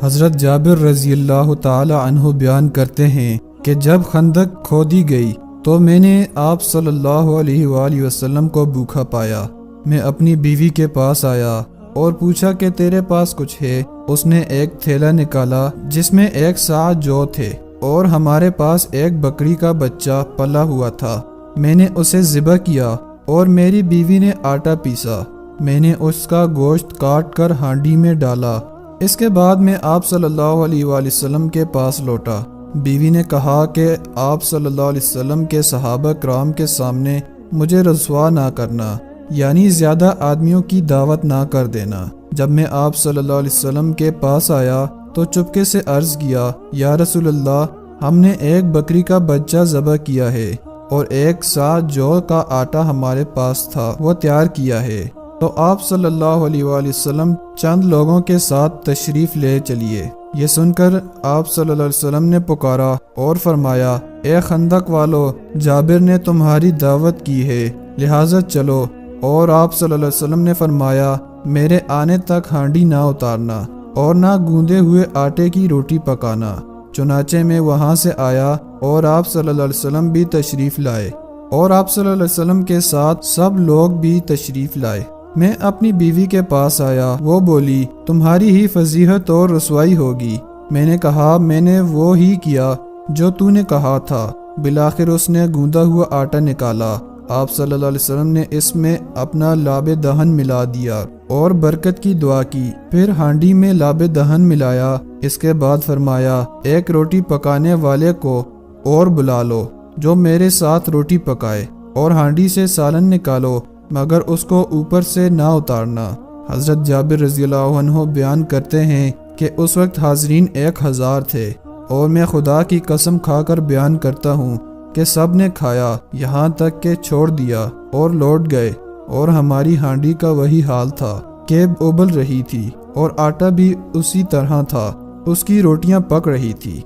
حضرت جابر رضی اللہ تعالی عنہ بیان کرتے ہیں کہ جب خندق کھودی گئی تو میں نے آپ صلی اللہ علیہ وآلہ وسلم کو بھوکا پایا۔ میں اپنی بیوی کے پاس آیا اور پوچھا کہ تیرے پاس کچھ ہے؟ اس نے ایک تھیلا نکالا جس میں 1 صاع جو تھے اور ہمارے پاس ایک بکری کا بچہ پلا ہوا تھا۔ میں نے اسے ذبح کیا اور میری بیوی نے آٹا پیسا۔ میں نے اس کا گوشت کاٹ کر ہانڈی میں ڈالا۔ اس کے بعد میں آپ صلی اللہ علیہ وآلہ وسلم کے پاس لوٹا۔ بیوی نے کہا کہ آپ صلی اللہ علیہ وسلم کے صحابہ کرام کے سامنے مجھے رسوا نہ کرنا، یعنی زیادہ آدمیوں کی دعوت نہ کر دینا۔ جب میں آپ صلی اللہ علیہ وسلم کے پاس آیا تو چپکے سے عرض کیا، یا رسول اللہ، ہم نے ایک بکری کا بچہ ذبح کیا ہے اور 1 صاع جو کا آٹا ہمارے پاس تھا وہ تیار کیا ہے۔ تو آپ صلی اللہ علیہ وآلہ وسلم چند لوگوں کے ساتھ تشریف لے چلیے۔ یہ سن کر آپ صلی اللہ علیہ وسلم نے پکارا اور فرمایا، اے خندق والو، جابر نے تمہاری دعوت کی ہے، لہٰذا چلو۔ اور آپ صلی اللہ علیہ وسلم نے فرمایا، میرے آنے تک ہانڈی نہ اتارنا اور نہ گوندے ہوئے آٹے کی روٹی پکانا۔ چنانچہ میں وہاں سے آیا اور آپ صلی اللہ علیہ وسلم بھی تشریف لائے اور آپ صلی اللہ علیہ وسلم کے ساتھ سب لوگ بھی تشریف لائے۔ میں اپنی بیوی کے پاس آیا، وہ بولی، تمہاری ہی فضیحت اور رسوائی ہوگی۔ میں نے کہا، میں نے وہ ہی کیا جو تو نے کہا تھا۔ بالآخر اس نے گوندا ہوا آٹا نکالا۔ آپ صلی اللہ علیہ وسلم نے اس میں اپنا لاب دہن ملا دیا اور برکت کی دعا کی، پھر ہانڈی میں لاب دہن ملایا۔ اس کے بعد فرمایا، ایک روٹی پکانے والے کو اور بلا لو جو میرے ساتھ روٹی پکائے، اور ہانڈی سے سالن نکالو مگر اس کو اوپر سے نہ اتارنا۔ حضرت جابر رضی اللہ عنہ بیان کرتے ہیں کہ اس وقت حاضرین 1000 تھے، اور میں خدا کی قسم کھا کر بیان کرتا ہوں کہ سب نے کھایا یہاں تک کہ چھوڑ دیا اور لوٹ گئے، اور ہماری ہانڈی کا وہی حال تھا کہ ابل رہی تھی اور آٹا بھی اسی طرح تھا، اس کی روٹیاں پک رہی تھی۔